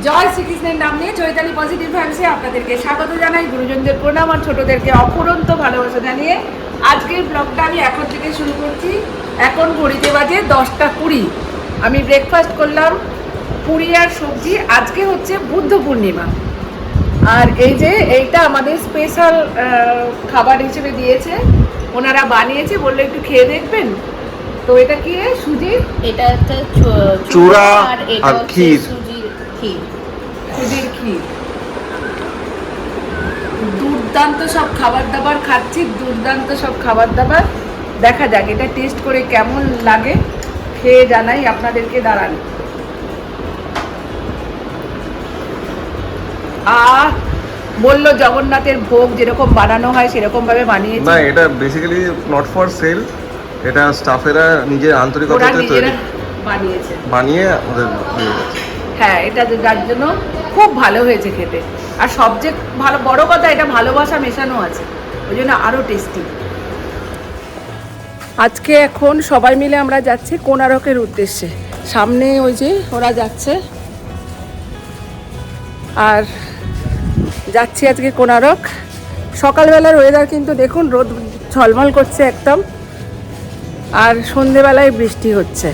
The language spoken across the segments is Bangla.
জয় শ্রীকৃষ্ণের নাম নিয়ে চৈতালি পজিটিভ ভাইবসে আপনাদেরকে স্বাগত জানাই। গুরুজনদের প্রণাম আর ছোটদেরকে অফুরন্ত ভালোবাসা জানিয়ে আজকের ব্লগটা আমি এখন থেকে শুরু করছি। এখন ঘড়িতে বাজে 10:20। আমি ব্রেকফাস্ট করলাম পুরি আর সবজি। আজকে হচ্ছে বুদ্ধ পূর্ণিমা, আর এই যে এইটা আমাদের স্পেশাল খাবার হিসেবে দিয়েছে, ওনারা বানিয়েছে, বললো একটু খেয়ে দেখবেন। তো এটা কি সুজির, এটা একটা চূড়া আর এটা আর হচ্ছে ক্ষীর। সুজির ক্ষীর। সুজির ক্ষীর। দুর্দান্ত সব খাবার দাবার খাচ্ছি, দুর্দান্ত সব খাবার দাবার। দেখা যাক এটা টেস্ট করে কেমন লাগে, খেয়ে জানাই আপনাদেরকে। দাঁড়ান। বললো জগন্নাথের ভোগ যেরকম বানানো হয় সেরকম ভাবে বানিয়েছে। না, এটা বেসিক্যালি নট ফর সেল, এটা স্টাফেরা নিজের ওরা আন্তরিকতাতে নিজেরা তৈরি বানিয়েছে। বানিয়ে ওদের দিয়ে গেছে। হ্যাঁ, এটা যার জন্য খুব ভালো হয়েছে খেতে। আর সবচেয়ে ভালো বড় কথা, এটা ভালোবাসা মেশানো আছে, ওই জন্য আরও টেস্টি। আজকে এখন সবাই মিলে আমরা যাচ্ছি কোণারকের উদ্দেশ্যে। সামনে ওই যে ওরা যাচ্ছে, আর যাচ্ছি আজকে কোণারক। সকালবেলার ওয়েদার কিন্তু দেখুন, রোদ ঝলমল করছে একদম, আর সন্ধেবেলায় বৃষ্টি হচ্ছে।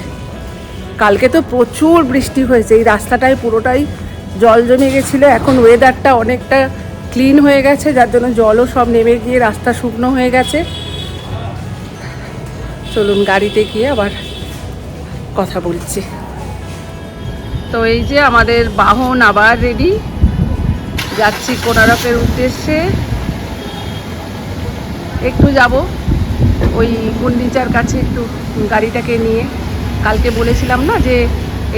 কালকে তো প্রচুর বৃষ্টি হয়েছে, এই রাস্তাটায় পুরোটাই জল জমে গেছিলো। এখন ওয়েদারটা অনেকটা ক্লিন হয়ে গেছে, যার জন্য জলও সব নেমে গিয়ে রাস্তা শুকনো হয়ে গেছে। চলুন গাড়িতে গিয়ে আবার কথা বলছি। তো এই যে আমাদের বাহন আবার রেডি, যাচ্ছি কোণারকের উদ্দেশ্যে। একটু যাব ওই গুন্ডিচার কাছে, একটু গাড়িটাকে নিয়ে। কালকে বলেছিলাম না যে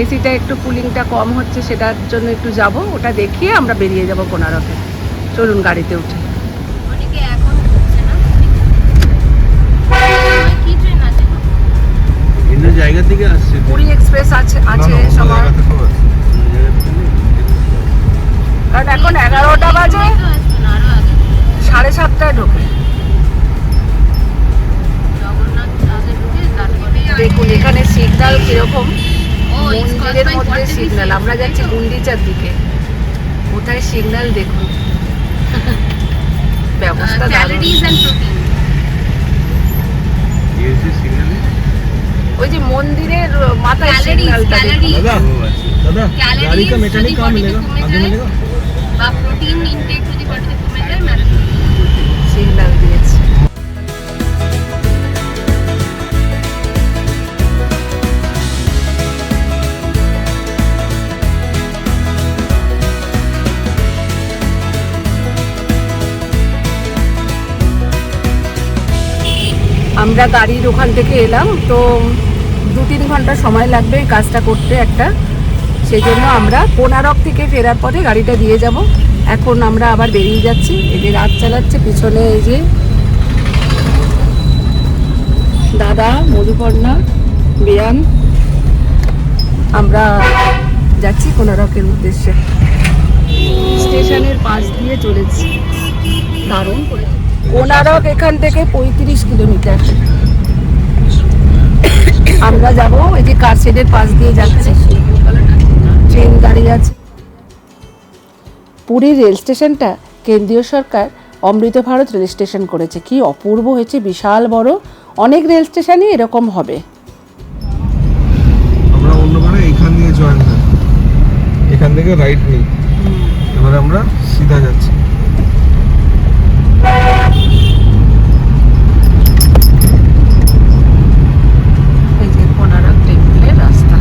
এসিটা একটু কুলিংটা কম হচ্ছে, সেটার জন্য একটু যাব, ওটা দেখিয়ে আমরা বেরিয়ে যাব কোণারকে। চলুন গাড়িতে উঠে। অনেকে এখন ঢুকছে না। কি ট্রেন আছে? বিভিন্ন জায়গা থেকে আসছে। পুরী এক্সপ্রেস আছে সবার, কারণ এখন 11টা বাজে, তো আসবে না, আরো আগে। 7:30টায় ঢোকে। জগন্নাথ আগে ঢুকে তারপরে দেখুন এখানে সিগন্যাল কিরকম, ও মন্দিরের মধ্যে সিগন্যাল। আমরা যাচ্ছি গুন্ডিচার দিকে, কোথায় সিগন্যাল দেখুন। ব্যবস্থা দারুণ। Calories and protein. ওই যে মন্দিরের মাথায় Calories, সিগন্যালটা দেখুন। calories। दादा गाड़ी ক্যালোরিজ का मैकेनिक कहाँ मिलेगा? आगे मिलेगा? বা প্রোটিন ইনটেক যদি বডিতে কমে যায় ম্যানেজ। সিগন্যাল দিয়েছে। আমরা গাড়ির ওখান থেকে এলাম, তো 2-3 ঘন্টা সময় লাগবে এই কাজটা করতে একটা। সেই জন্য আমরা কোণারক থেকে ফেরার পরে গাড়িটা দিয়ে যাব। এখন আমরা আবার বেরিয়ে যাচ্ছি। এই যে রাত চালাচ্ছে পিছনে, এই যে দাদা, মধুপর্ণা, বেয়ান, আমরা যাচ্ছি কোণারকের উদ্দেশ্যে। স্টেশনের পাশ দিয়ে চলেছি। দারুণ করে কোণারক এখান থেকে 35 কিলোমিটার। আমরা যাব এই যে কারশেডের পাশ দিয়ে যাচ্ছি, ট্রেন দাঁড়িয়ে আছে। পুরীর রেল স্টেশনটা কেন্দ্রীয় সরকার অমৃত ভারত রেল স্টেশন করেছে। কি অপূর্ব হয়েছে, বিশাল বড়। অনেক রেল স্টেশনই এরকম হবে। আমরা অন্যবারে এখান দিয়ে জয়েন করি, এখান থেকে রাইট নিই, এবারে আমরা সিধা যাচ্ছি। এই যে কোণারক টেম্পলের রাস্তা।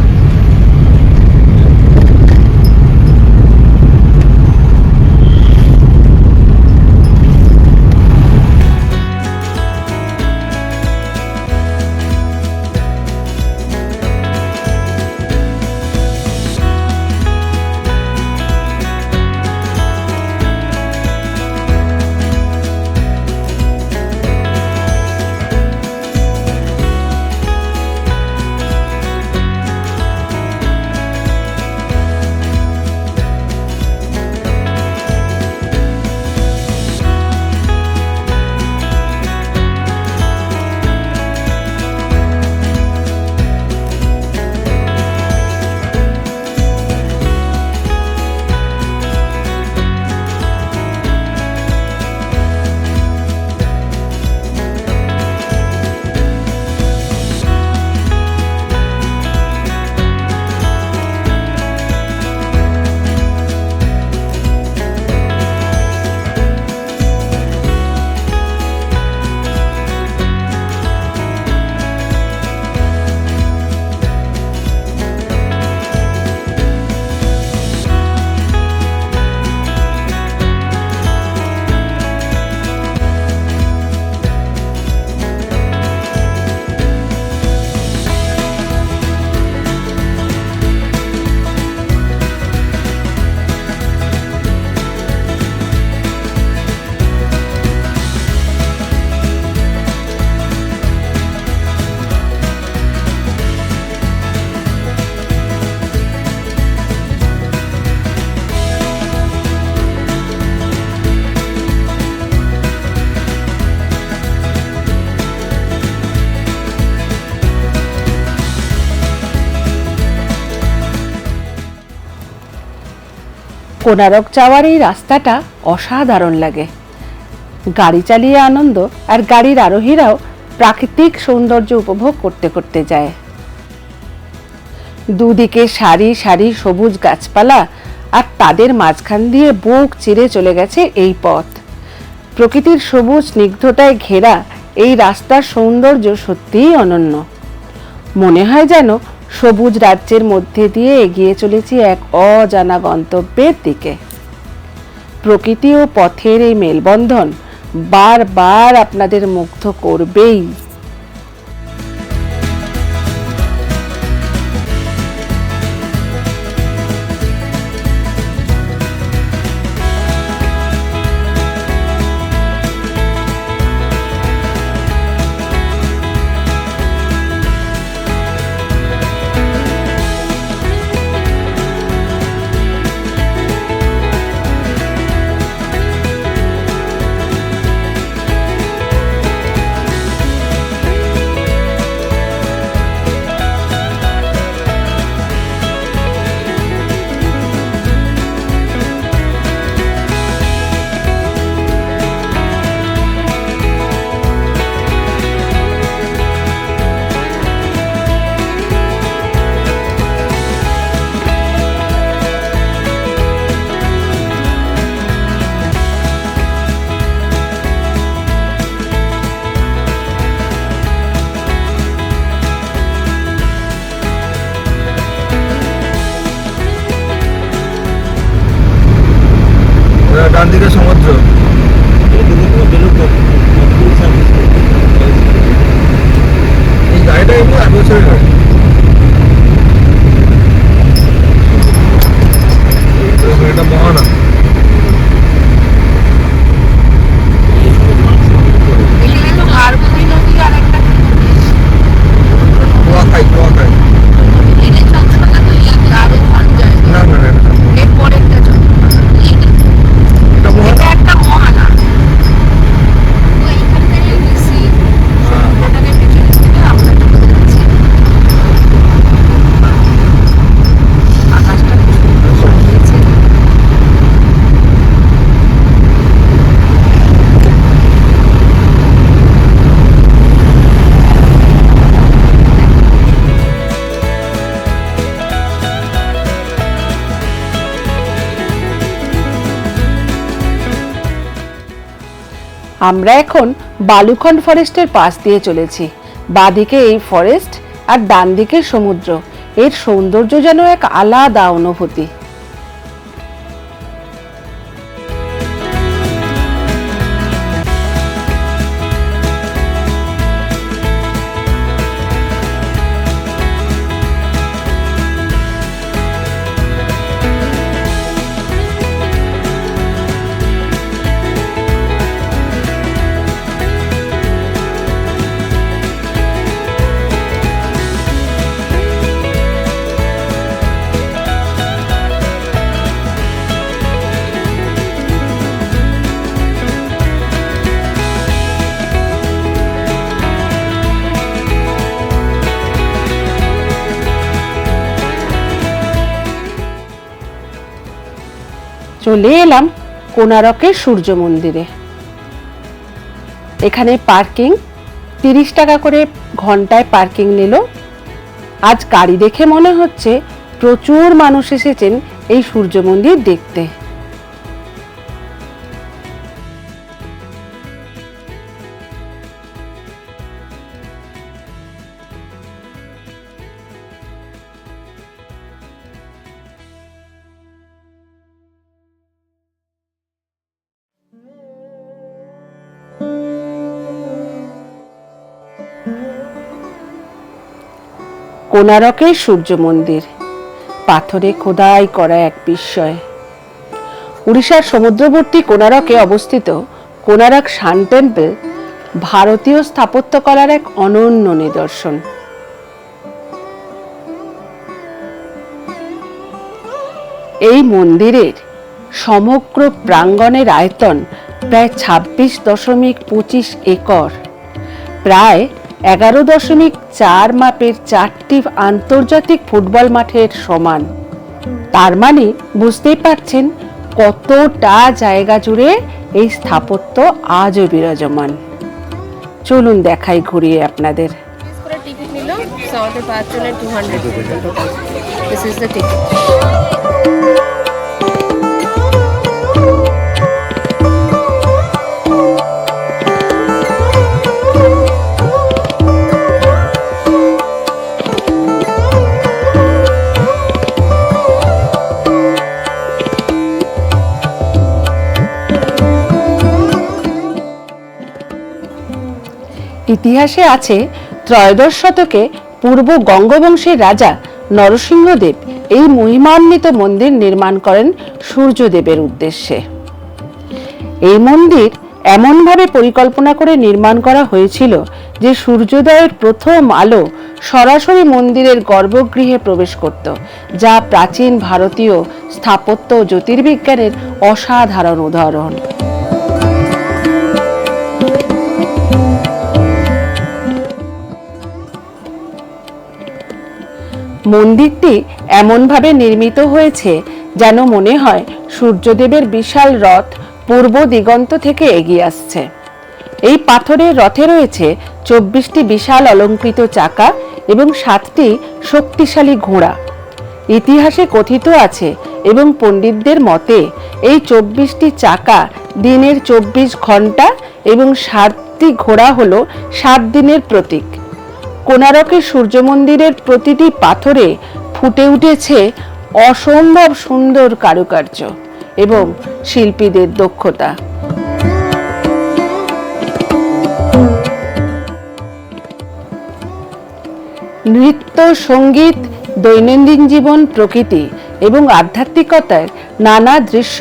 কোনারক যাওয়ার এই রাস্তাটা অসাধারণ লাগে। গাড়ি চালিয়ে আনন্দ আর গাড়ির আরোহীরাও প্রাকৃতিক সৌন্দর্য উপভোগ করতে করতে যায়। দুদিকে সারি সারি সবুজ গাছপালা আর তাদের মাঝখান দিয়ে বুক চিরে চলে গেছে এই পথ। প্রকৃতির সবুজ স্নিগ্ধতায় ঘেরা এই রাস্তার সৌন্দর্য সত্যিই অনন্য। মনে হয় যেন সবুজ রাজ্যের মধ্যে দিয়ে এগিয়ে চলেছি এক অজানা গন্তব্যের দিকে। প্রকৃতি ও পথের এই মেলবন্ধন বারবার আপনাদের মুগ্ধ করবেই। ডান দিকে সমুদ্র। এই গাড়িটা এমনি 8 বছরের গাড়ি। এটা মহানা। কুয়াখাই কুয়াখাই। না না না, এটা মহানা। আমরা এখন বালুখন্ড ফরেস্টের পাশ দিয়ে চলেছি। বাঁদিকে এই ফরেস্ট আর ডান দিকে সমুদ্র। এর সৌন্দর্য যেন এক আলাদা অনুভূতি। চলে এলাম কোনারকের সূর্য মন্দিরে। এখানে পার্কিং 30 টাকা করে ঘন্টায় পার্কিং নিল। আজ গাড়ি দেখে মনে হচ্ছে প্রচুর মানুষ এসেছেন এই সূর্য মন্দির দেখতে। কোনারকের সূর্য মন্দির পাথরে খোদাই করা এক বিস্ময়। উড়িষ্যার সমুদ্রবর্তী কোনারকে অবস্থিত কোনারক সান টেম্পল ভারতীয় স্থাপত্যকলার এক অনন্য নিদর্শন। এই মন্দিরের সমগ্র প্রাঙ্গণের আয়তন প্রায় 26.25 একর, প্রায় 11.4 মাপের 4টি আন্তর্জাতিক ফুটবল মাঠের সমান। তার মানে বুঝতেই পারছেন কতটা জায়গা জুড়ে এই স্থাপত্য আজও বিরাজমান। চলুন দেখাই ঘুরিয়ে আপনাদের। টিকিট নিল, আমাদের 5 জনের 200 total. This is the ticket. ইতিহাসে আছে ত্রয়োদশ শতকে পূর্ব গঙ্গবংশের রাজা নরসিংহদেব এই মহিমান্বিত মন্দির নির্মাণ করেন সূর্যদেবের উদ্দেশ্যে। এই মন্দির এমনভাবে পরিকল্পনা করে নির্মাণ করা হয়েছিল যে সূর্যোদয়ের প্রথম আলো সরাসরি মন্দিরের গর্ভগৃহে প্রবেশ করত, যা প্রাচীন ভারতীয় স্থাপত্য ও জ্যোতির্বিজ্ঞানের অসাধারণ উদাহরণ। মন্দিরটি এমনভাবে নির্মিত হয়েছে যেন মনে হয় সূর্যদেবের বিশাল রথ পূর্ব দিগন্ত থেকে এগিয়ে আসছে। এই পাথরের রথে রয়েছে 24টি বিশাল অলংকৃত চাকা এবং 7টি শক্তিশালী ঘোড়া। ইতিহাসে কথিত আছে এবং পণ্ডিতদের মতে এই 24টি চাকা দিনের 24 ঘন্টা এবং 7টি ঘোড়া হলো 7 দিনের প্রতীক। কোণারকের সূর্য মন্দিরের প্রতিটি পাথরে ফুটে উঠেছে অসম্ভব সুন্দর কারুকার্য এবং শিল্পীদের দক্ষতা। নৃত্য, সঙ্গীত, দৈনন্দিন জীবন, প্রকৃতি এবং আধ্যাত্মিকতার নানা দৃশ্য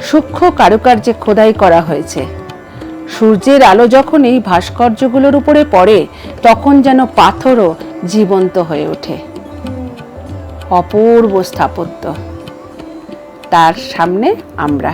সূক্ষ্ম কারুকার্যে খোদাই করা হয়েছে। সূর্যের আলো যখন এই ভাস্কর্যগুলোর উপরে পড়ে তখন যেন পাথরও জীবন্ত হয়ে ওঠে। অপূর্ব স্থাপত্য। তার সামনে আমরা।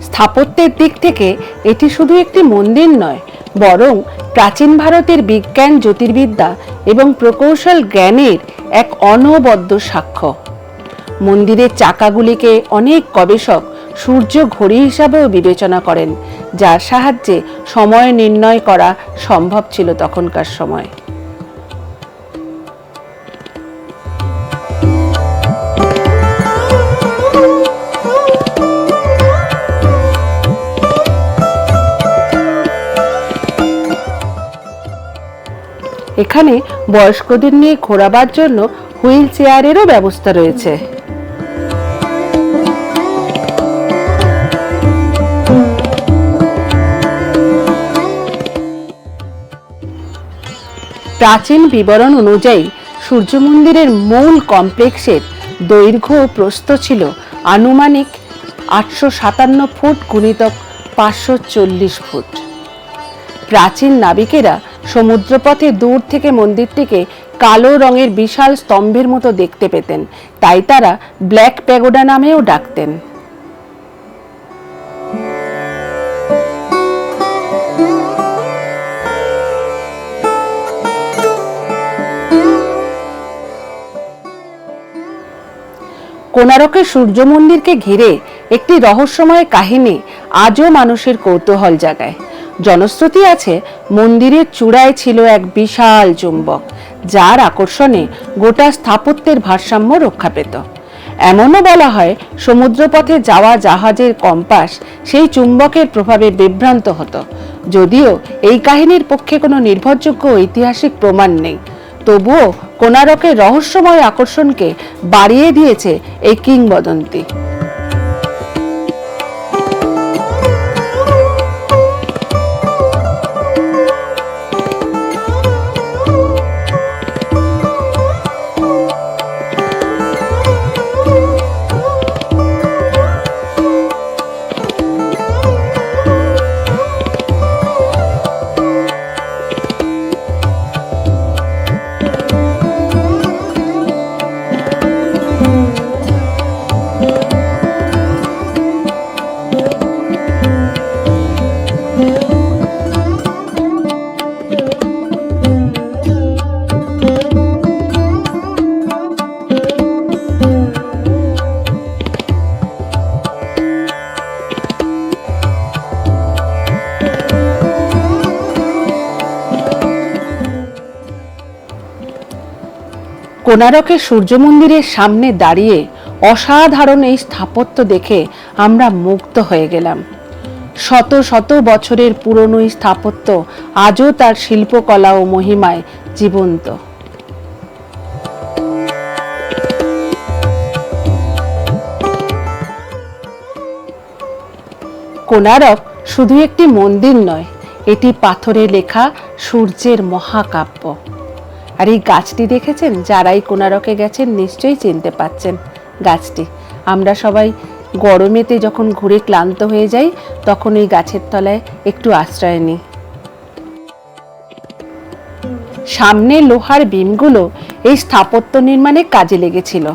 স্থাপত্যের দিক থেকে এটি শুধু একটি মন্দির নয়, বরং প্রাচীন ভারতের বিজ্ঞান, জ্যোতির্বিদ্যা এবং প্রকৌশল জ্ঞানের এক অনবদ্য সাক্ষ্য। মন্দিরের চাকাগুলিকে অনেক গবেষক সূর্য ঘড়ি হিসাবেও বিবেচনা করেন, যার সাহায্যে সময় নির্ণয় করা সম্ভব ছিল তখনকার সময়। এখানে বয়স্কদের নিয়ে ঘোরাবার জন্য হুইল চেয়ারেরও ব্যবস্থা রয়েছে। প্রাচীন বিবরণ অনুযায়ী সূর্য মন্দিরের মূল কমপ্লেক্সের দৈর্ঘ্য ও প্রস্থ ছিল আনুমানিক 857 ফুট গুণিতক 540 ফুট। প্রাচীন নাবিকেরা সমুদ্রপথে দূর থেকে মন্দিরটিকে কালো রঙের বিশাল স্তম্ভের মতো দেখতে পেতেন, তাই তারা ব্ল্যাক প্যাগোডা নামেও ডাকতেন। কোণারকের সূর্য মন্দিরকে ঘিরে একটি রহস্যময় কাহিনী আজও মানুষের কৌতূহল জাগায়। জনশ্রুতি আছে মন্দিরের চূড়ায় ছিল এক বিশাল চুম্বক, যার আকর্ষণে গোটা স্থাপত্যের ভারসাম্য রক্ষা পেত। এমনও বলা হয় সমুদ্রপথে যাওয়া জাহাজের কম্পাস সেই চুম্বকের প্রভাবে বিভ্রান্ত হতো। যদিও এই কাহিনীর পক্ষে কোনো নির্ভরযোগ্য ঐতিহাসিক প্রমাণ নেই, তবুও কোণারকের রহস্যময় আকর্ষণকে বাড়িয়ে দিয়েছে এই কিংবদন্তি। কোণারকের সূর্য মন্দিরের সামনে দাঁড়িয়ে অসাধারণ এই স্থাপত্য দেখে আমরা মুগ্ধ হয়ে গেলাম। শত শত বছরের পুরনো এই স্থাপত্য আজও তার শিল্পকলা ও মহিমায় জীবন্ত। কোণারক শুধু একটি মন্দির নয়, এটি পাথরে লেখা সূর্যের মহাকাব্য। আর এই গাছটি দেখেছেন? যারাই কোণারকে গেছেন নিশ্চয়ই চিনতে পাচ্ছেন গাছটি। আমরা সবাই গরমেতে যখন ঘুরে ক্লান্ত হয়ে যাই তখন এই গাছের তলায় একটু আশ্রয় নিই। সামনে লোহার বিমগুলো এই স্থাপত্য নির্মাণে কাজে লেগেছিল।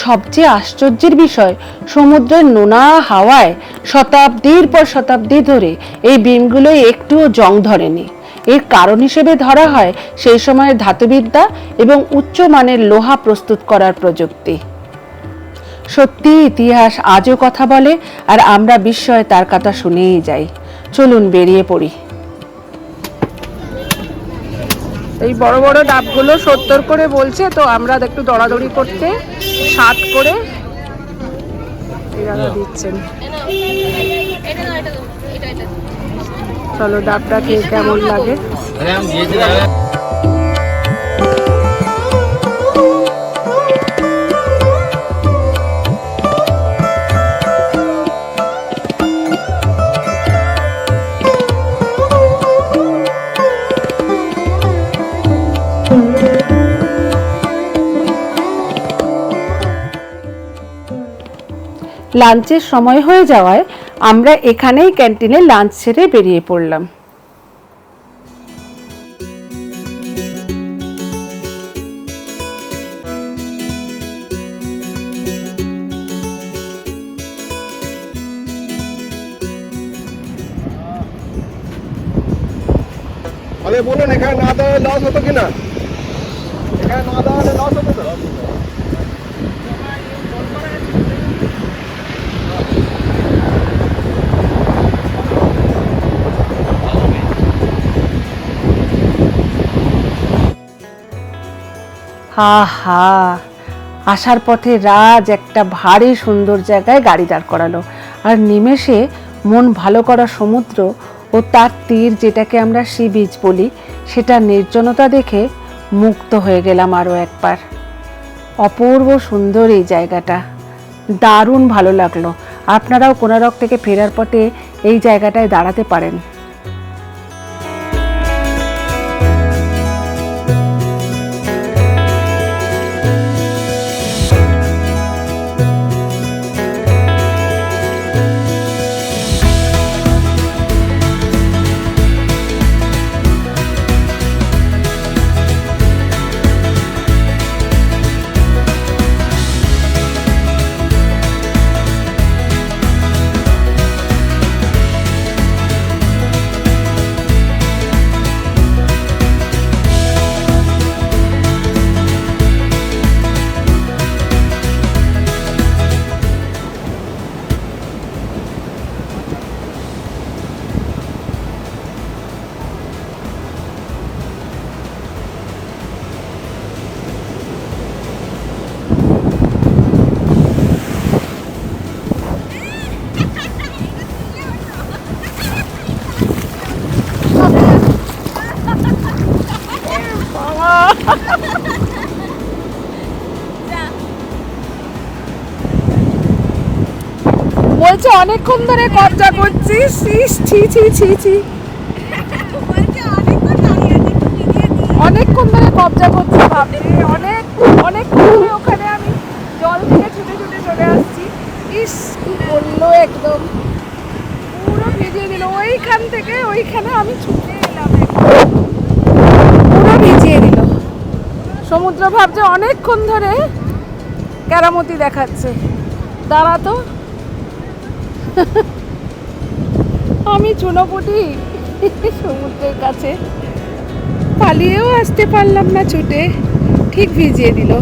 সবচেয়ে আশ্চর্যের বিষয়, সমুদ্রের নোনা হাওয়ায় শতাব্দীর পর শতাব্দী ধরে এই বিমগুলো একটুও জং ধরেনি। এর কারণ হিসেবে ধরা হয় সেই সময়ের ধাতুবিদ্যা এবং উচ্চমানের লোহা প্রস্তুত করার প্রযুক্তি। সত্যি ইতিহাস আজও কথা বলে, আর আমরা বিস্ময়ে তার কথা শুনেই যাই। চলুন বেরিয়ে পড়ি। এই বড় বড় ডাবগুলো 70 করে বলছে, তো আমরা একটু দৌড়াদৌড়ি করতে 60 করে এরা দিচ্ছেন। চলো ডাবটা খেয়ে কেমন লাগে। লাঞ্চের সময় হয়ে যাওয়ায় আমরা এখানেই ক্যান্টিনে লাঞ্চ সেরে বেরিয়ে পড়লাম। আরে বলুন, এখানে না দাঁড়ালে লস হতো কিনা? এখানে না দাঁড়ালে লস হতো তো? আহা, আসার পথে রাজ একটা ভারী সুন্দর জায়গায় গাড়ি দাঁড় করালো, আর নিমেষে মন ভালো করা সমুদ্র ও তার তীর, যেটাকে আমরা সি বিচ বলি, সেটা নির্জনতা দেখে মুগ্ধ হয়ে গেলাম আরও একবার। অপূর্ব সুন্দর এই জায়গাটা, দারুণ ভালো লাগলো। আপনারাও কোণারক থেকে ফেরার পথে এই জায়গাটায় দাঁড়াতে পারেন। বলছে অনেকক্ষণ ধরে কবজা করছিস। ছি ছি ছি ছি, অনেকক্ষণ ধরে কবজা করছি। ভাবছি অনেকক্ষণ ধরে ওখানে আমি জল থেকে ছুটে ছুটে চলে আসছি। ইস, কি বললো, একদম পুরো ভিজিয়ে দিল। ওইখান থেকে ওইখানে আমি ছুটে এলাম, পুরো ভিজিয়ে দিল। সমুদ্র ভাবছে অনেকক্ষণ ধরে কেরামতি দেখাচ্ছে। দাঁড়াতো, আমি চুনোপুটি সমুদ্রের কাছে পালিয়েও আসতে পারলাম না, ছুটে ঠিক ভিজিয়ে দিল।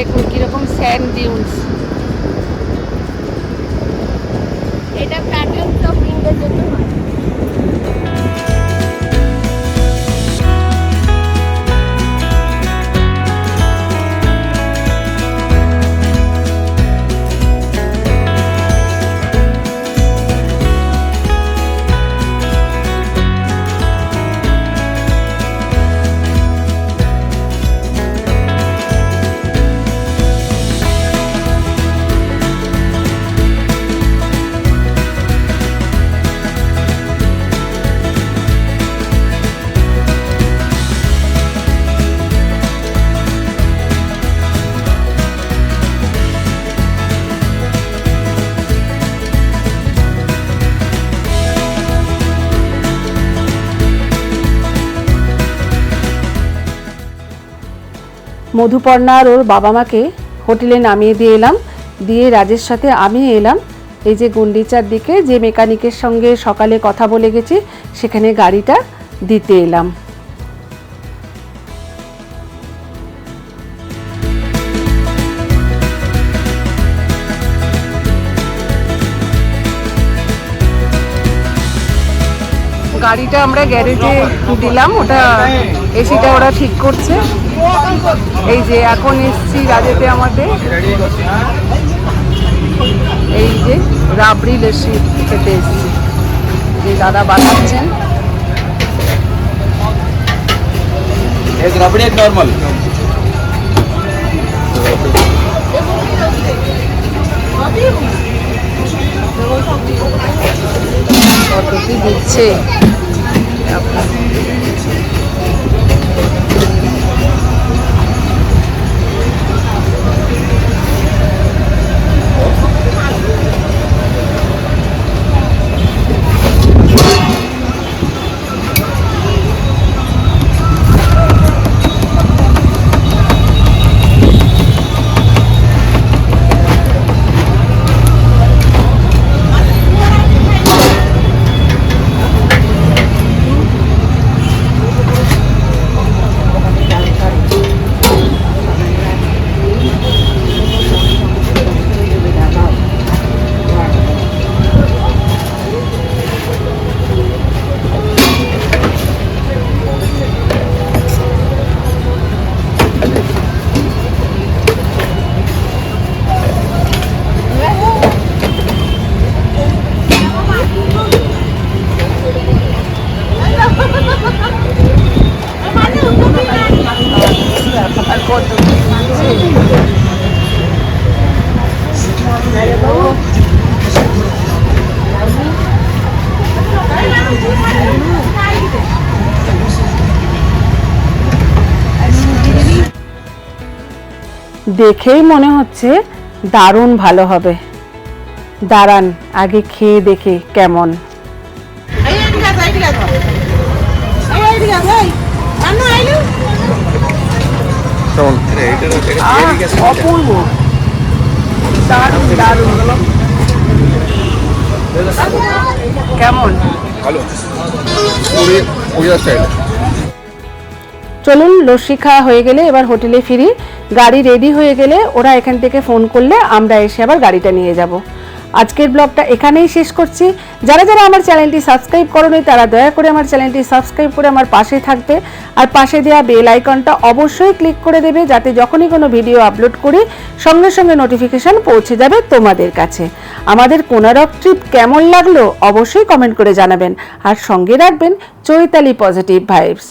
দেখুন কিরকম স্যান্ড ডিউনস। এটা প্যাটার্ন সব প্রিন্টের জন্য হয়। মধুপর্ণা আর ওর বাবা মাকে হোটেলে নামিয়ে দিয়ে এলাম, দিয়ে রাজের সাথে আমি এলাম এই যে গুন্ডিচার দিকে, যে মেকানিকের সঙ্গে সকালে কথা বলে গেছি সেখানে গাড়িটা দিতে এলাম। গাড়িটা আমরা গ্যারেজে দিলাম, ওটা এসিটা ওরা ঠিক করছে। এই যে এখন এসছি রাজেতে আমাদের, এই যে রাবড়ি লস্যি খেতে এসছি, যে দাদা বানাচ্ছেন। एक रबड़ी एक नॉर्मल কত কি দিচ্ছে দেখেই মনে হচ্ছে দারুণ ভালো হবে। দাঁড়ান আগে খেয়ে দেখে কেমন। অপূর্ব, দারুণ দারুণ। কেমন? চলুন লস্যি খাওয়া হয়ে গেলে এবার হোটেলে ফিরি। গাড়ি রেডি হয়ে গেলে ওরা এখান থেকে ফোন করলে আমরা এসে আবার গাড়িটা নিয়ে যাব। আজকের ব্লগটা এখানেই শেষ করছি। যারা যারা আমার চ্যানেলটি সাবস্ক্রাইব করোনি তারা দয়া করে আমার চ্যানেলটি সাবস্ক্রাইব করে আমার পাশে থাকবে, আর পাশে দেওয়া বেল আইকনটা অবশ্যই ক্লিক করে দেবে, যাতে যখনই কোনো ভিডিও আপলোড করি সঙ্গে সঙ্গে নোটিফিকেশন পৌঁছে যাবে তোমাদের কাছে। আমাদের কোনারক ট্রিপ কেমন লাগলো অবশ্যই কমেন্ট করে জানাবেন, আর সঙ্গে রাখবেন চৈতালি পজিটিভ ভাইবস।